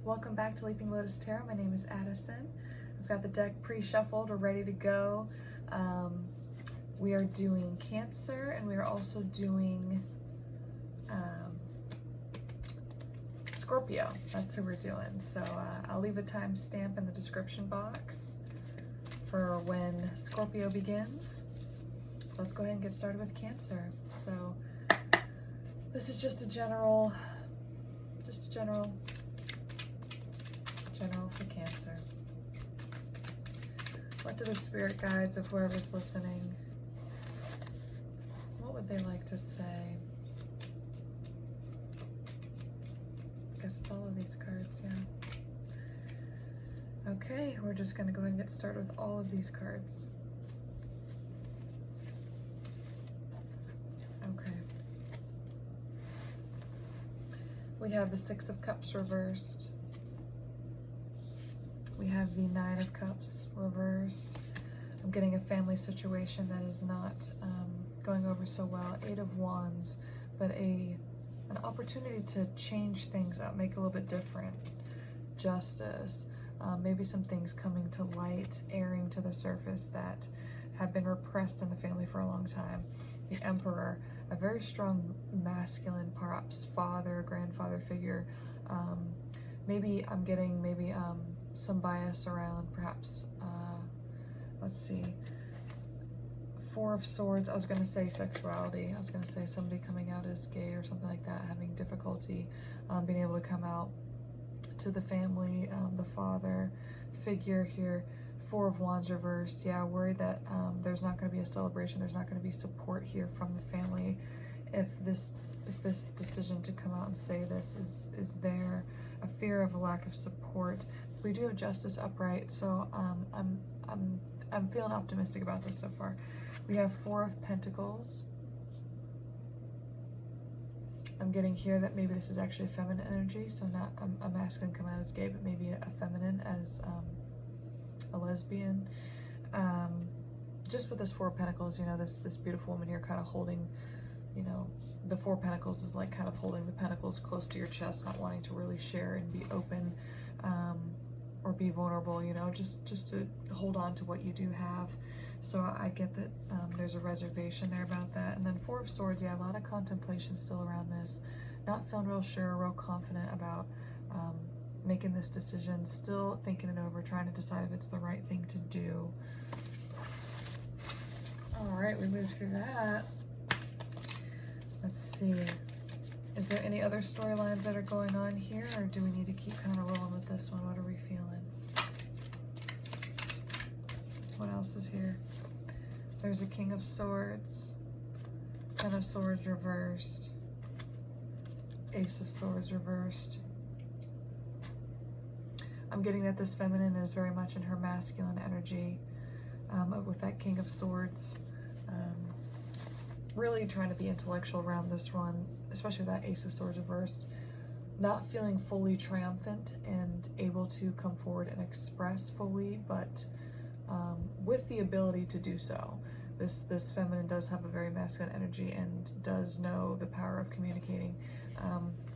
Welcome back to Leaping Lotus Tarot. My name is Addison. I've got the deck pre-shuffled. We're ready to go. We are doing Cancer, and we are also doing Scorpio. That's who we're doing. So I'll leave a timestamp in the description box for when Scorpio begins. Let's go ahead and get started with Cancer. So this is just a general for Cancer. What do the spirit guides of whoever's listening, what would they like to say? I guess it's all of these cards, yeah. Okay, we're just going to go ahead and get started with all of these cards. Okay. We have the Six of Cups reversed. We have the Nine of Cups reversed. I'm getting a family situation that is not going over so well. Eight of Wands, but an opportunity to change things up, make it a little bit different. Justice. Maybe some things coming to light, airing to the surface that have been repressed in the family for a long time. The Emperor, a very strong masculine, perhaps father, grandfather figure. Maybe I'm getting some bias around perhaps, let's see, Four of Swords. I was going to say sexuality. I was going to say somebody coming out as gay or something like that, having difficulty being able to come out to the family, the father figure here. Four of Wands reversed. Yeah, worried that there's not going to be a celebration. There's not going to be support here from the family if this decision to come out and say this is there. A fear of a lack of support. We do have Justice upright, so I'm feeling optimistic about this so far. We have Four of Pentacles. I'm getting here that maybe this is actually feminine energy, so not a masculine come out as gay, but maybe a feminine as a lesbian. Just with this Four of Pentacles, you know, this beautiful woman here kind of holding, you know, the Four of Pentacles is like kind of holding the pentacles close to your chest, not wanting to really share and be open or be vulnerable, you know, just to hold on to what you do have. So I get that there's a reservation there about that. And then Four of Swords, yeah, a lot of contemplation still around this. Not feeling real sure, real confident about making this decision, still thinking it over, trying to decide if it's the right thing to do. All right, we moved through that. Let's see. Is there any other storylines that are going on here, or do we need to keep kind of rolling with this one? What are we feeling? What else is here? There's a King of Swords, Ten of Swords reversed, Ace of Swords reversed. I'm getting that this feminine is very much in her masculine energy with that King of Swords. Really trying to be intellectual around this one, especially with that Ace of Swords reversed. Not feeling fully triumphant and able to come forward and express fully, but with the ability to do so. This feminine does have a very masculine energy and does know the power of communicating.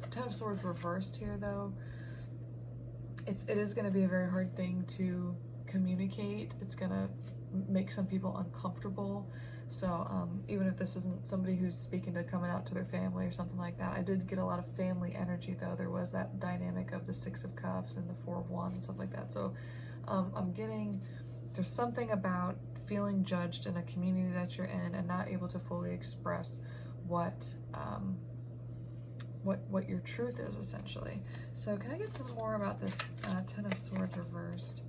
Ten of Swords reversed here, though. It is going to be a very hard thing to communicate. It's going to make some people uncomfortable. So even if this isn't somebody who's speaking to coming out to their family or something like that, I did get a lot of family energy, though. There was that dynamic of the Six of Cups and the Four of Wands and stuff like that. So I'm getting, there's something about feeling judged in a community that you're in and not able to fully express what your truth is, essentially. So can I get some more about this Ten of Swords reversed?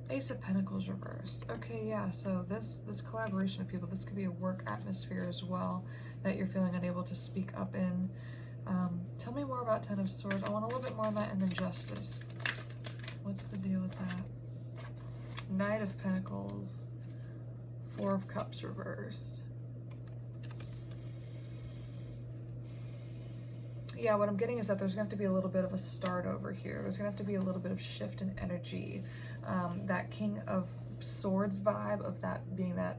Ace of Pentacles reversed. Okay, yeah, so this collaboration of people, this could be a work atmosphere as well that you're feeling unable to speak up in. Tell me more about Ten of Swords. I want a little bit more on that, and then Justice. What's the deal with that? Knight of Pentacles, Four of Cups reversed. Yeah, what I'm getting is that there's going to have to be a little bit of a start over here. There's going to have to be a little bit of shift in energy. That King of Swords vibe of that being that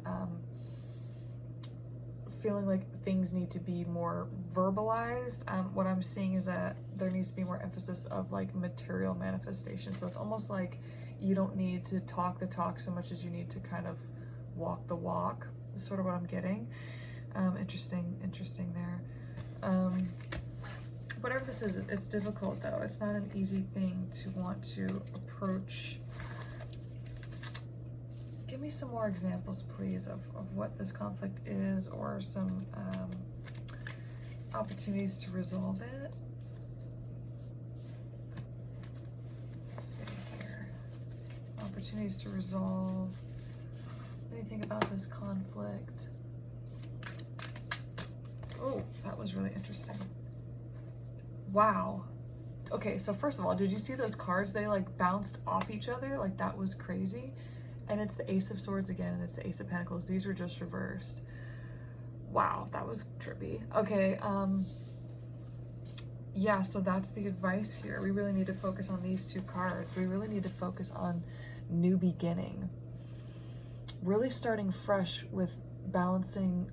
feeling like things need to be more verbalized. What I'm seeing is that there needs to be more emphasis of like material manifestation. So it's almost like you don't need to talk the talk so much as you need to kind of walk the walk, is sort of what I'm getting. Interesting there. Whatever this is, it's difficult though. It's not an easy thing to want to approach. Give me some more examples, please, of what this conflict is, or some opportunities to resolve it. Let's see here. Opportunities to resolve. Anything about this conflict? Oh, that was really interesting. Wow. Okay, so first of all, did you see those cards? They like bounced off each other. Like, that was crazy. And it's the Ace of Swords again, and it's the Ace of Pentacles. These were just reversed. Wow, that was trippy. Okay, yeah, so that's the advice here. We really need to focus on these two cards. We really need to focus on new beginning. Really starting fresh with balancing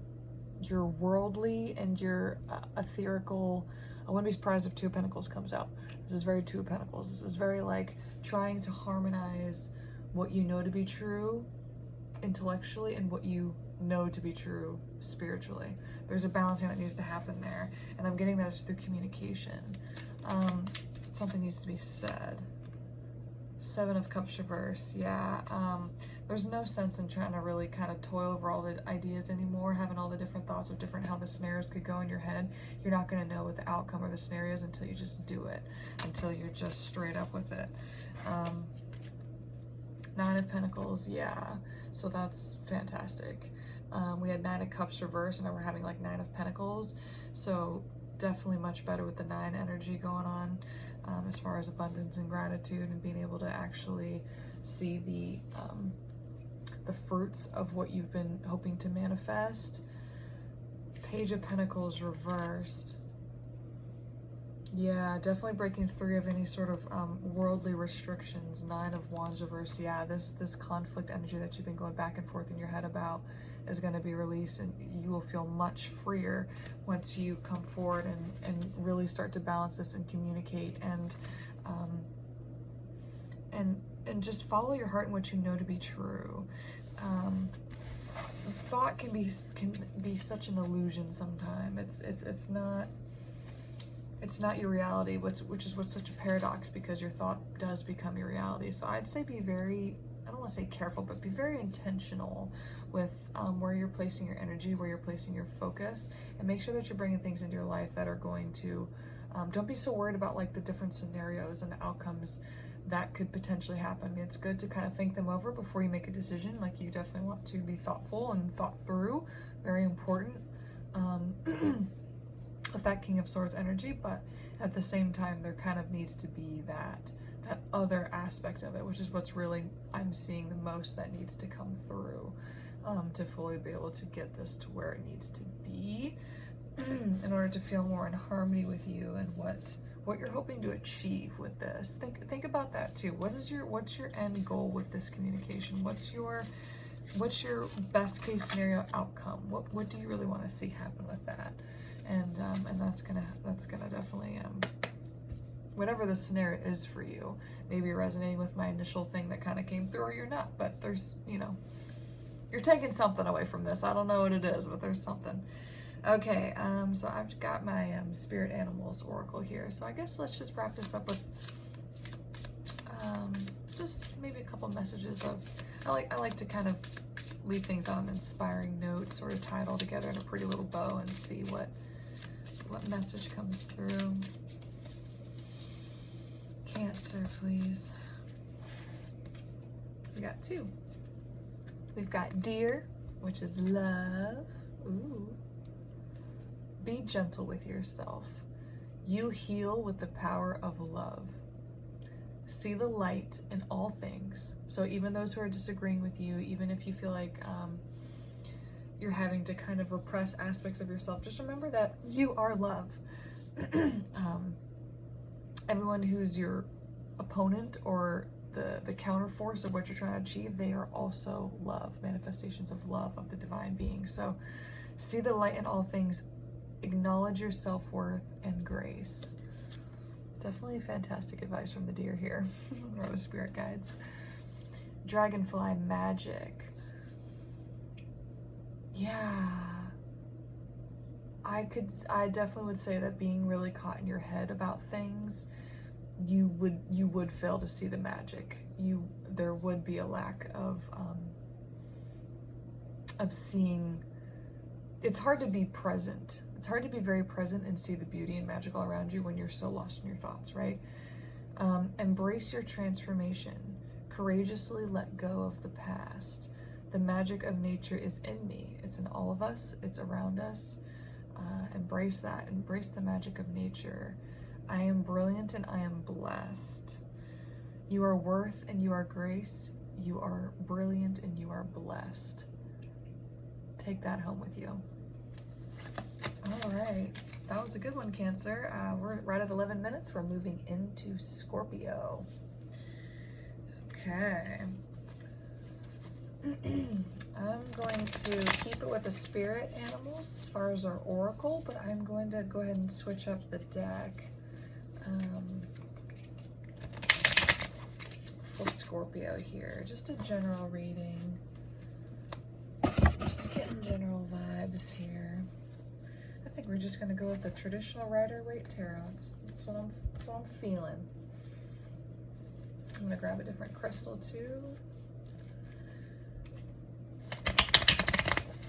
your worldly and your etherical. I wouldn't be surprised if Two of Pentacles comes out. This is very Two of Pentacles. This is very like trying to harmonize what you know to be true intellectually and what you know to be true spiritually. There's a balancing that needs to happen there, and I'm getting that it's through communication. Something needs to be said. Seven of Cups reverse. Yeah, there's no sense in trying to really kind of toil over all the ideas anymore, having all the different thoughts of different how the scenarios could go in your head. You're not going to know what the outcome or the scenarios until you just do it, until you're just straight up with it. Nine of Pentacles, yeah, so that's fantastic. We had Nine of Cups reverse, and now we're having like Nine of Pentacles, so definitely much better with the 9 energy going on, as far as abundance and gratitude and being able to actually see the fruits of what you've been hoping to manifest. Page of Pentacles reversed. Yeah, definitely breaking free of any sort of worldly restrictions. Nine of Wands reverse. Yeah, this conflict energy that you've been going back and forth in your head about is going to be released, and you will feel much freer once you come forward and really start to balance this and communicate and just follow your heart and what you know to be true. Thought can be such an illusion sometimes. It's not your reality, which is what's such a paradox, because your thought does become your reality. So I'd say be very, I don't want to say careful, but be very intentional with where you're placing your energy, where you're placing your focus, and make sure that you're bringing things into your life that are going to, don't be so worried about like the different scenarios and the outcomes that could potentially happen. I mean, it's good to kind of think them over before you make a decision. Like, you definitely want to be thoughtful and thought through, very important. With that King of Swords energy, but at the same time there kind of needs to be that other aspect of it, which is what's really I'm seeing the most that needs to come through to fully be able to get this to where it needs to be in order to feel more in harmony with you and what you're hoping to achieve with this. Think about that too. What's your end goal with this communication? What's your best case scenario outcome? What do you really want to see happen with that? And that's gonna definitely whatever the scenario is for you. Maybe you're resonating with my initial thing that kind of came through, or you're not, but there's, you're taking something away from this. I don't know what it is, but there's something. Okay, so I've got my spirit animals oracle here, so I guess let's just wrap this up with just maybe a couple messages of, I like to kind of leave things on an inspiring note, sort of tie it all together in a pretty little bow and see what message comes through. Cancer, please. We got 2. We've got Deer, which is love. Ooh. Be gentle with yourself. You heal with the power of love. See the light in all things. So even those who are disagreeing with you, even if you feel like you're having to kind of repress aspects of yourself, just remember that you are love. Everyone who's your opponent or the counter force of what you're trying to achieve, they are also love, manifestations of love, of the divine being. So see the light in all things, acknowledge your self-worth and grace. Definitely fantastic advice from the deer here, or the spirit guides. Dragonfly magic. Yeah. I definitely would say that being really caught in your head about things, you would fail to see the magic. There would be a lack of seeing. It's hard to be present. It's hard to be very present and see the beauty and magical around you when you're so lost in your thoughts, right? Embrace your transformation. Courageously let go of the past. The magic of nature is in me. It's in all of us. It's around us. Embrace that. Embrace the magic of nature. I am brilliant and I am blessed. You are worth and you are grace. You are brilliant and you are blessed. Take that home with you. All right. That was a good one, Cancer. We're right at 11 minutes. We're moving into Scorpio. Okay. I'm going to keep it with the spirit animals as far as our oracle, but I'm going to go ahead and switch up the deck for Scorpio here. Just a general reading. Just getting general vibes here. I think we're just going to go with the traditional Rider-Waite Tarot. That's what I'm feeling. I'm going to grab a different crystal too.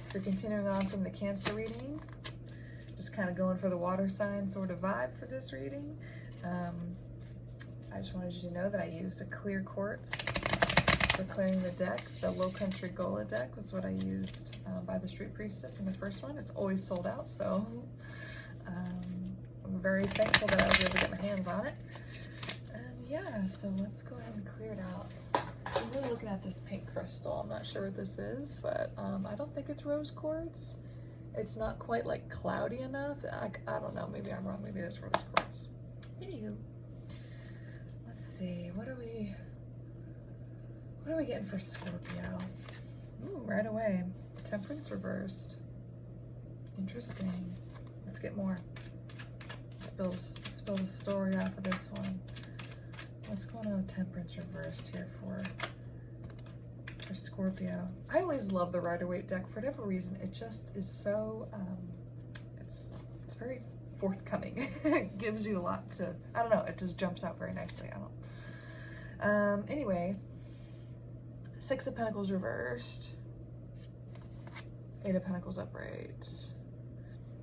If you're continuing on from the Cancer reading, just kind of going for the water sign sort of vibe for this reading. I just wanted you to know that I used a clear quartz for clearing the deck. The Lowcountry Gullah deck was what I used by the Street Priestess in the first one. It's always sold out, so I'm very thankful that I was able to get my hands on it. And yeah, so let's go ahead and clear it out. I'm really looking at this pink crystal. I'm not sure what this is, but I don't think it's rose quartz. It's not quite like cloudy enough. I don't know, maybe I'm wrong. Maybe it is rose quartz. Anywho, let's see. What are we getting for Scorpio? Ooh, right away. Temperance reversed. Interesting. Let's get more. Let's build a story off of this one. What's going on with Temperance reversed here for Scorpio? I always love the Rider-Waite deck for whatever reason. It just is so it's very forthcoming. It gives you a lot to, I don't know, it just jumps out very nicely. I don't anyway, Six of Pentacles reversed, Eight of Pentacles upright.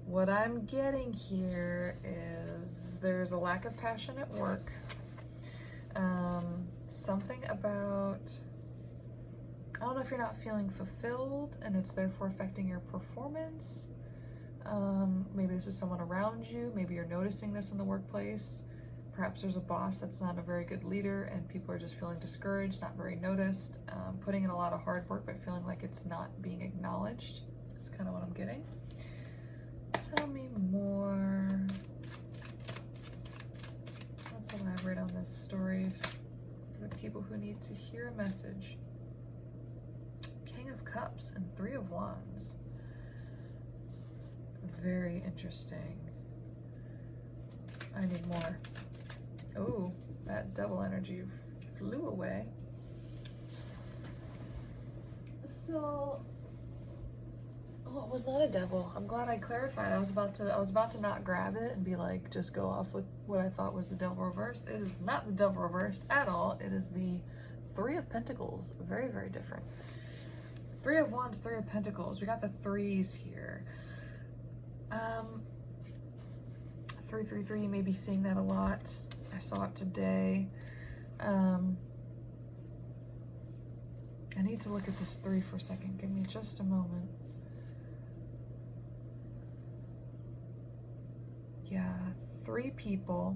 What I'm getting here is there's a lack of passion at work. Something about, I don't know if you're not feeling fulfilled and it's therefore affecting your performance. Maybe this is someone around you. Maybe you're noticing this in the workplace. Perhaps there's a boss that's not a very good leader and people are just feeling discouraged, not very noticed, putting in a lot of hard work but feeling like it's not being acknowledged. That's kind of what I'm getting. Tell me more. Let's elaborate on this story for the people who need to hear a message. King of Cups and Three of Wands. Very interesting. I need more. Oh, that double energy flew away. So, oh, it was not a devil. I'm glad I clarified. I was about to not grab it and be like, just go off with what I thought was the devil reversed. It is not the devil reversed at all. It is the Three of Pentacles. Very, very different. Three of Wands, Three of Pentacles. We got the threes here. 333, you may be seeing that a lot. I saw it today. I need to look at this three for a second. Give me just a moment. Yeah, three people.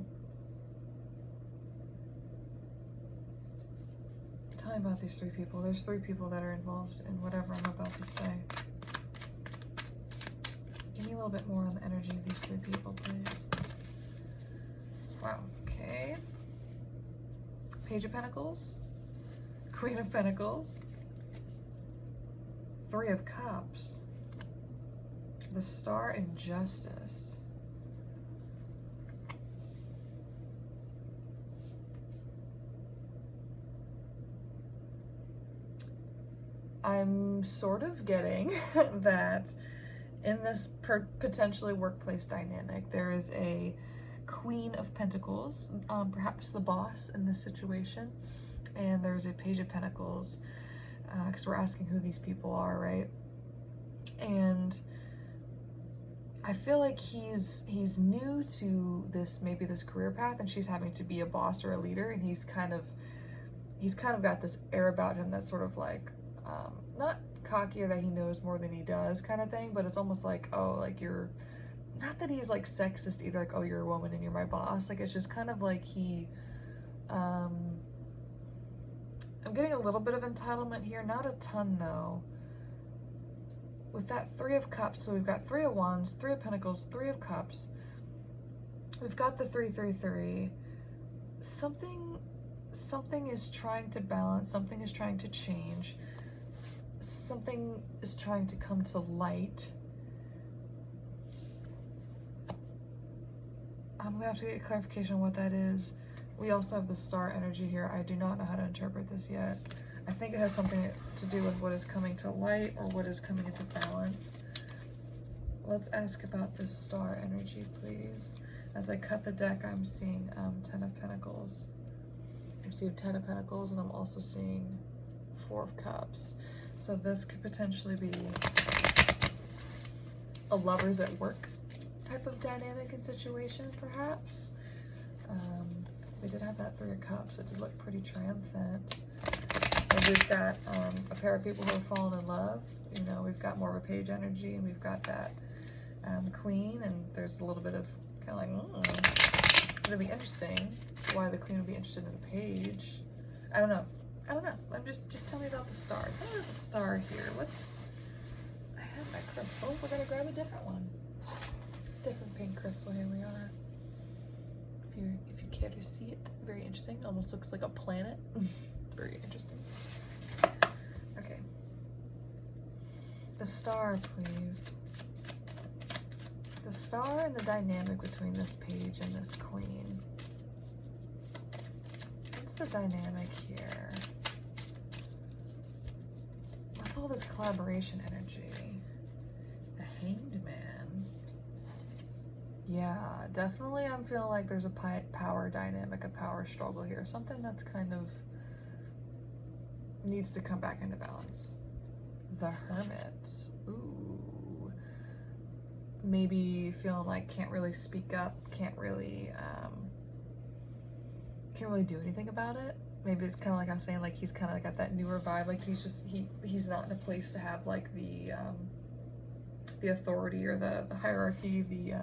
Tell me about these three people. There's three people that are involved in whatever I'm about to say. Give me a little bit more on the energy of these three people, please. Wow, okay. Page of Pentacles, Queen of Pentacles, Three of Cups, the Star and Justice. I'm sort of getting that in this potentially workplace dynamic, there is a Queen of Pentacles, perhaps the boss in this situation, and there's a Page of Pentacles, because we're asking who these people are, right? And I feel like he's new to this, maybe this career path, and she's having to be a boss or a leader, and he's kind of got this air about him that's sort of like, not cocky or that he knows more than he does kind of thing, but it's almost like, oh, like you're, not that he's like sexist either, like, oh, you're a woman and you're my boss. Like, it's just kind of like he, I'm getting a little bit of entitlement here, not a ton though. With that Three of Cups, so we've got Three of Wands, Three of Pentacles, Three of Cups. We've got the 333. Something is trying to balance, something is trying to change, something is trying to come to light. I'm gonna have to get clarification on what that is. We also have the star energy here. I do not know how to interpret this yet. I think it has something to do with what is coming to light or what is coming into balance. Let's ask about this star energy, please. As I cut the deck, I'm seeing 10 of Pentacles. I'm seeing 10 of Pentacles, and I'm also seeing 4 of Cups. So this could potentially be a lovers at work type of dynamic and situation, perhaps. We did have that 3 of Cups. It did look pretty triumphant. And we've got a pair of people who have fallen in love. You know, we've got more of a Page energy, and we've got that Queen, and there's a little bit of kind of like, it'll be interesting why the Queen would be interested in a Page. I don't know. I'm just tell me about the star. Tell me about the star here. I have my crystal. We're gonna grab a different one. Different pink crystal. Here we are. If you care to see it, very interesting. Almost looks like a planet. Very interesting. Okay. The star, please. The star and the dynamic between this Page and this Queen. What's the dynamic here? What's all this collaboration energy? The Hanged Man. Yeah, definitely I'm feeling like there's a power dynamic, a power struggle here. Something that's kind of needs to come back into balance. The Hermit. Ooh. Maybe feeling like can't really speak up, can't really do anything about it. Maybe it's kind of like I was saying, like he's kind of got that newer vibe. Like he's not in a place to have like the authority or the hierarchy,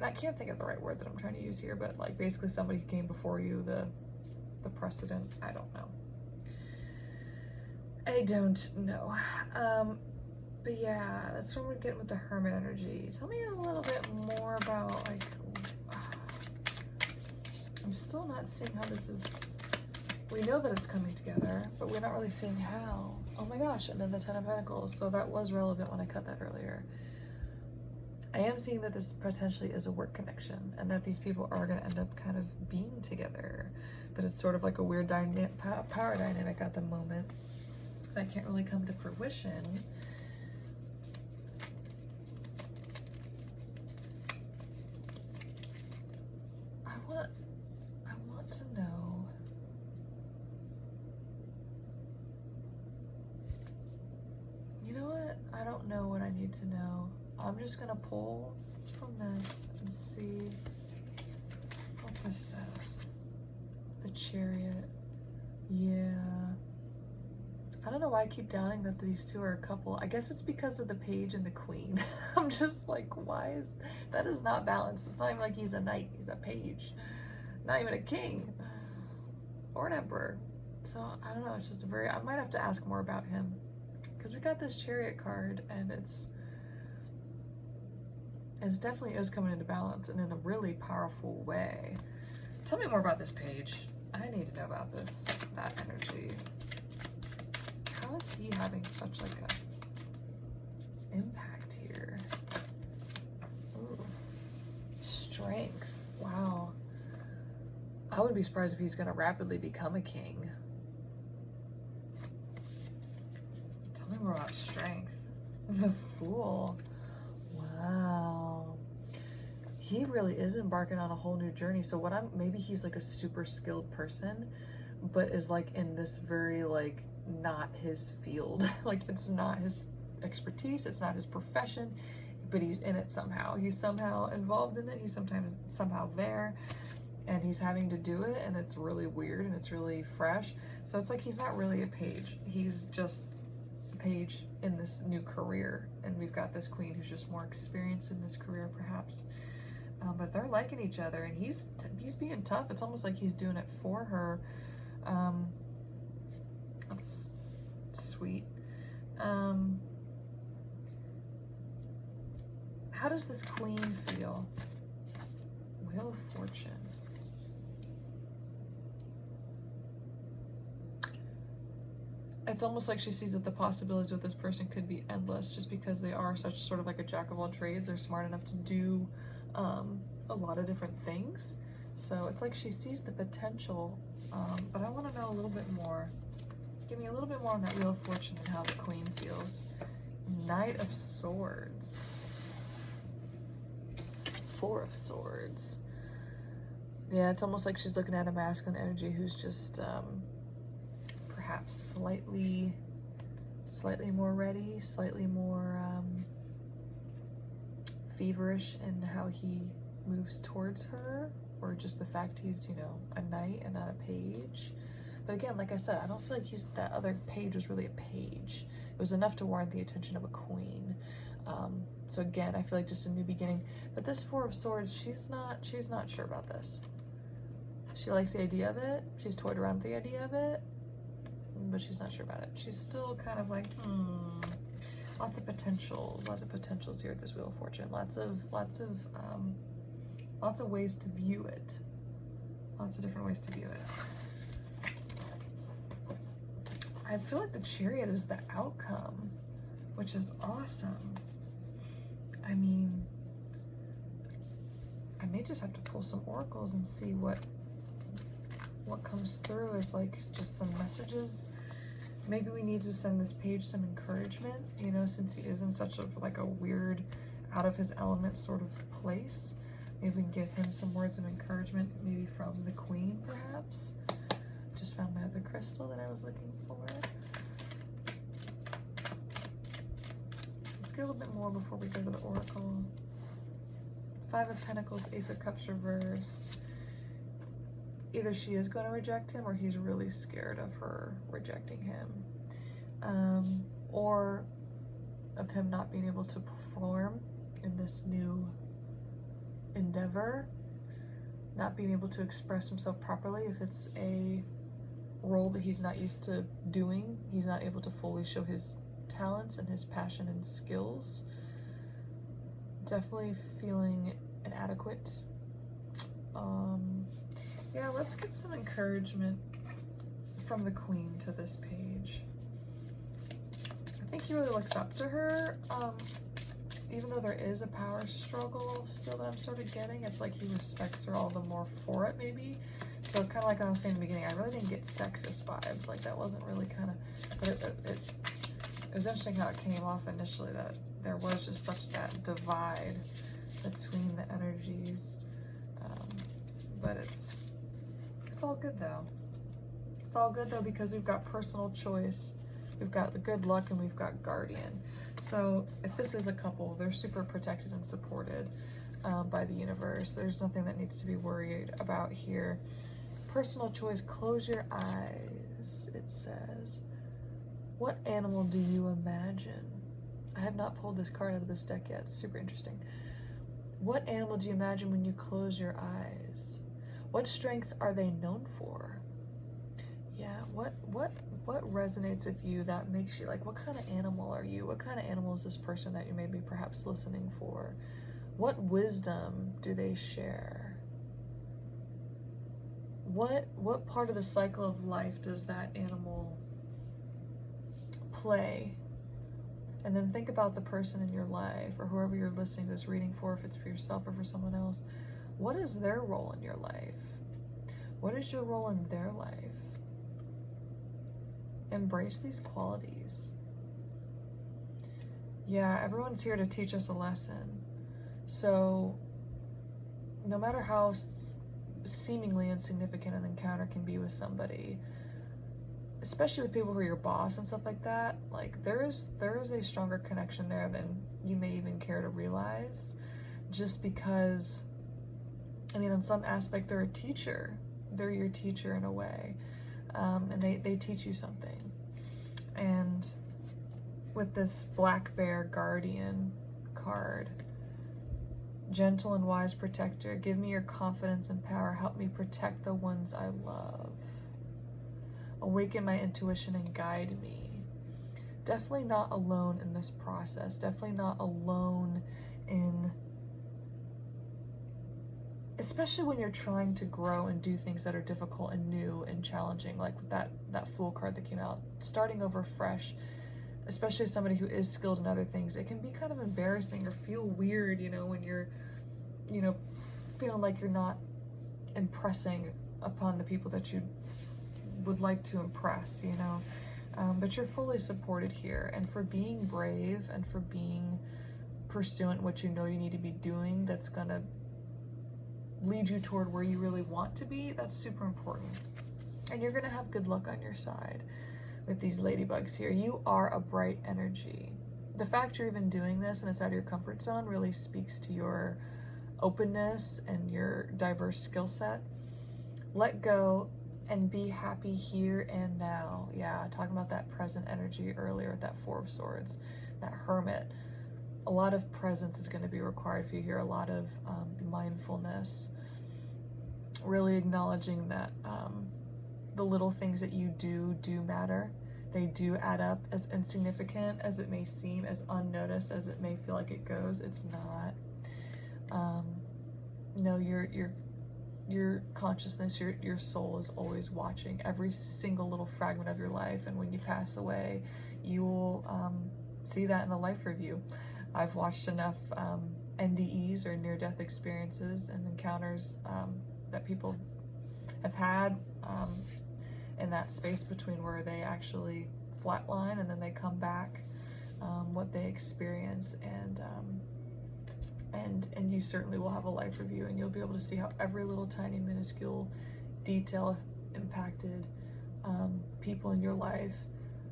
I can't think of the right word that I'm trying to use here, but like basically somebody who came before you, the precedent. I don't know. But yeah, that's what we're getting with the Hermit energy. Tell me a little bit more about, like, I'm still not seeing how this is, we know that it's coming together, but we're not really seeing how. Oh my gosh, and then the 10 of Pentacles, so that was relevant when I cut that earlier. I am seeing that this potentially is a work connection, and that these people are going to end up kind of being together, but it's sort of like a weird power dynamic at the moment that can't really come to fruition. I want to know. You know what? I don't know what I need to know. I'm just gonna pull from this and see what this says. The Chariot. Yeah. I don't know why I keep doubting that these two are a couple. I guess it's because of the Page and the Queen. I'm just like, that is not balanced. It's not even like he's a knight, he's a page. Not even a king or an emperor. So I don't know, it's just I might have to ask more about him. Because we got this Chariot card, and it definitely is coming into balance and in a really powerful way. Tell me more about this Page. I need to know about that energy. How is he having such like a impact here? Ooh. Strength. Wow. I would be surprised if he's going to rapidly become a king. me more about strength. The Fool. Wow. He really is embarking on a whole new journey. So maybe he's like a super skilled person, but is like in this very like not his field. Like it's not his expertise, it's not his profession, but he's in it somehow. He's somehow involved in it. He's somehow there, and he's having to do it, and it's really weird and it's really fresh. So it's like he's not really a page. He's just a page in this new career, and we've got this queen who's just more experienced in this career, perhaps. But they're liking each other, and he's being tough. It's almost like he's doing it for her. That's sweet. How does this queen feel? Wheel of Fortune. It's almost like she sees that the possibilities with this person could be endless, just because they are such sort of like a jack of all trades. They're smart enough to do a lot of different things. So it's like she sees the potential, but I want to know a little bit more. Give me a little bit more on that Wheel of Fortune and how the queen feels. Knight of Swords. Four of Swords. Yeah, it's almost like she's looking at a masculine energy who's just perhaps slightly more ready, slightly more feverish in how he moves towards her, or just the fact he's, you know, a knight and not a page. But again, like I said, I don't feel like that other page was really a page. It was enough to warrant the attention of a queen. So again, I feel like just a new beginning. But this Four of Swords, she's not sure about this. She likes the idea of it. She's toyed around with the idea of it, but she's not sure about it. She's still kind of like, lots of potentials here at this Wheel of Fortune. Lots of ways to view it. Lots of different ways to view it. I feel like the Chariot is the outcome, which is awesome. I mean, I may just have to pull some oracles and see what comes through as like just some messages. Maybe we need to send this page some encouragement, you know, since he is in such a like a weird, out of his element sort of place. Maybe we can give him some words of encouragement, maybe from the queen, perhaps. Just found my other crystal that I was looking for. Let's get a little bit more before we go to the oracle. Five of Pentacles, Ace of Cups reversed. Either she is going to reject him, or he's really scared of her rejecting him. Or of him not being able to perform in this new endeavor, not being able to express himself properly. If it's a role that he's not used to doing, he's not able to fully show his talents and his passion and skills. Definitely feeling inadequate. Yeah, let's get some encouragement from the queen to this page. I think he really looks up to her. Even though there is a power struggle still that I'm sort of getting, it's like he respects her all the more for it, maybe. So kind of like I was saying in the beginning, I really didn't get sexist vibes. Like that wasn't really kind of, but it was interesting how it came off initially, that there was just such that divide between the energies. But it's all good though. It's all good though, because we've got personal choice, we've got the good luck, and we've got guardian. So if this is a couple, they're super protected and supported by the universe. There's nothing that needs to be worried about here. Personal choice, close your eyes, it says. What animal do you imagine? I have not pulled this card out of this deck yet. It's super interesting. What animal do you imagine when you close your eyes? What strength are they known for? Yeah, what resonates with you that makes you like, what kind of animal are you? What kind of animal is this person that you may be perhaps listening for? What wisdom do they share? What part of the cycle of life does that animal play? And then think about the person in your life, or whoever you're listening to this reading for, if it's for yourself or for someone else. What is their role in your life? What is your role in their life? Embrace these qualities. Yeah, everyone's here to teach us a lesson. So no matter how seemingly insignificant an encounter can be with somebody, especially with people who are your boss and stuff like that, like there is a stronger connection there than you may even care to realize, just because, I mean, in some aspect, they're a teacher. They're your teacher in a way, and they teach you something. And with this Black Bear Guardian card, gentle and wise protector, give me your confidence and power. Help me protect the ones I love. Awaken my intuition and guide me. Definitely not alone in this process. Definitely not alone in, especially when you're trying to grow and do things that are difficult and new and challenging, like that Fool card that came out. Starting over fresh, especially somebody who is skilled in other things, it can be kind of embarrassing or feel weird, you know, when you're, you know, feeling like you're not impressing upon the people that you would like to impress, you know. But you're fully supported here, and for being brave and for being pursuant what you know you need to be doing, that's gonna lead you toward where you really want to be. That's super important, and you're gonna have good luck on your side with these ladybugs here. You are a bright energy. The fact you're even doing this and it's out of your comfort zone really speaks to your openness and your diverse skill set. Let go and be happy here and now. Yeah, talking about that present energy earlier with that Four of Swords, that Hermit. A lot of presence is going to be required for you here, a lot of mindfulness, really acknowledging that the little things that you do matter. They do add up. As insignificant as it may seem, as unnoticed as it may feel like it goes, it's not. No, your consciousness, your soul is always watching every single little fragment of your life, and when you pass away, you will see that in a life review. I've watched enough NDEs, or near-death experiences, and encounters that people have had in that space between where they actually flatline and then they come back, what they experience, and you certainly will have a life review, and you'll be able to see how every little tiny minuscule detail impacted people in your life,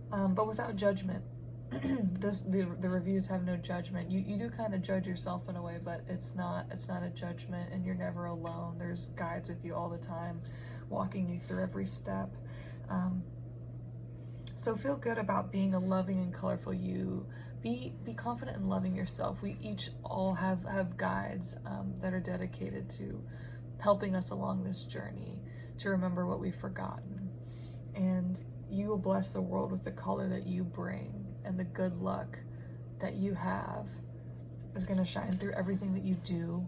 but without judgment. The reviews have no judgment. You do kind of judge yourself in a way, but it's not a judgment, and you're never alone. There's guides with you all the time, walking you through every step. So feel good about being a loving and colorful you. Be confident in loving yourself. We each all have guides that are dedicated to helping us along this journey to remember what we've forgotten. And you will bless the world with the color that you bring, and the good luck that you have is going to shine through everything that you do,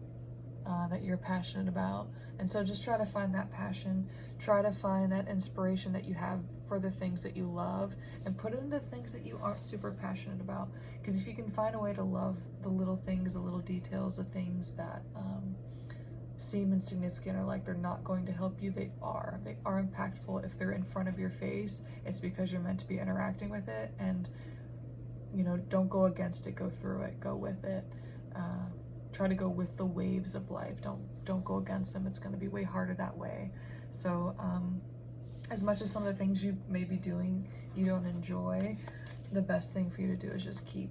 that you're passionate about. And so just try to find that passion, try to find that inspiration that you have for the things that you love, and put it into things that you aren't super passionate about. Because if you can find a way to love the little things, the little details, the things that seem insignificant or like they're not going to help you, they are impactful. If they're in front of your face, it's because you're meant to be interacting with it. And you know, don't go against it, go through it, go with it. Try to go with the waves of life. Don't go against them. It's going to be way harder that way. So as much as some of the things you may be doing you don't enjoy, the best thing for you to do is just keep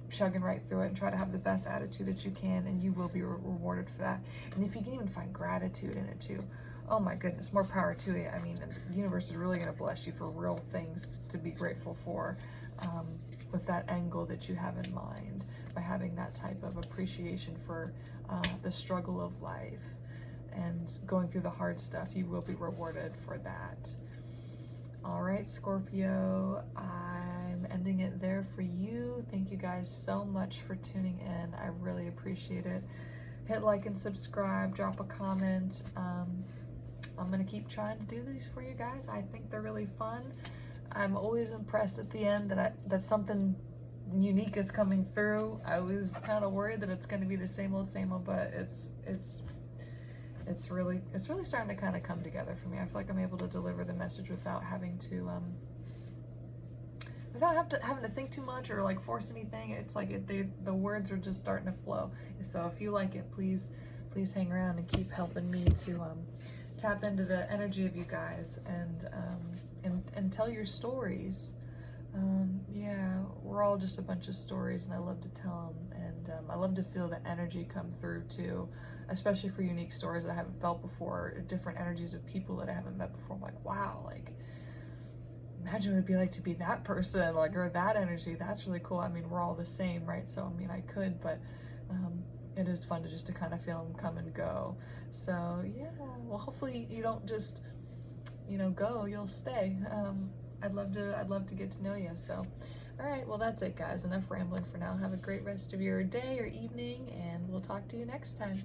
chugging right through it, and try to have the best attitude that you can, and you will be rewarded for that. And if you can even find gratitude in it too, oh my goodness, more power to it. I mean, the universe is really going to bless you for real things to be grateful for, with that angle that you have in mind, by having that type of appreciation for the struggle of life and going through the hard stuff. You will be rewarded for that. All right, Scorpio, I'm ending it there for you. Thank you guys so much for tuning in. I really appreciate it. Hit like and subscribe, drop a comment. I'm gonna keep trying to do these for you guys. I think they're really fun. I'm always impressed at the end that something unique is coming through. I was kind of worried that it's going to be the same old, but it's really starting to kind of come together for me. I feel like I'm able to deliver the message without having to without having to think too much or like force anything. It's like the words are just starting to flow. So if you like it, please hang around and keep helping me to tap into the energy of you guys and tell your stories. Yeah, we're all just a bunch of stories, and I love to tell them, and I love to feel the energy come through too, especially for unique stories that I haven't felt before, different energies of people that I haven't met before. I'm like, wow, like, imagine what it'd be like to be that person, like, or that energy. That's really cool. I mean, we're all the same, right? So, I mean, I could, but it is fun to just to kind of feel them come and go. So, yeah, well, hopefully you don't just, go, you'll stay. I'd love to get to know you. So, all right, well, that's it, guys. Enough rambling for now. Have a great rest of your day or evening, and we'll talk to you next time.